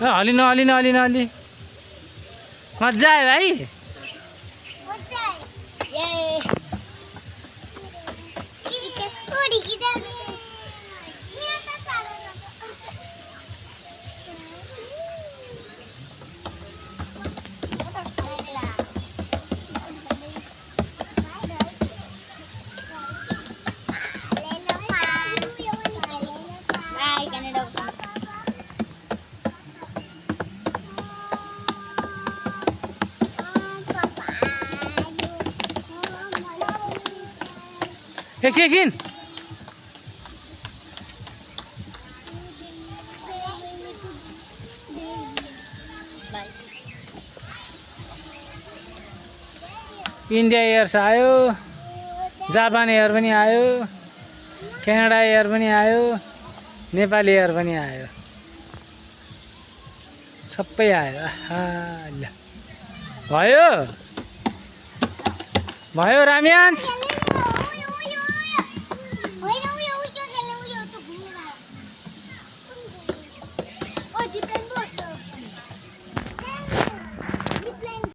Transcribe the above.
हली नहली नहली नहली मजा आयो भाइ एकछिन इन्डिया एयर्स आयो जापान एयर पनि आयो क्यानाडा एयर पनि आयो नेपाल एयर पनि आयो सबै आयो आहा ल भयो भयो राम्यान्स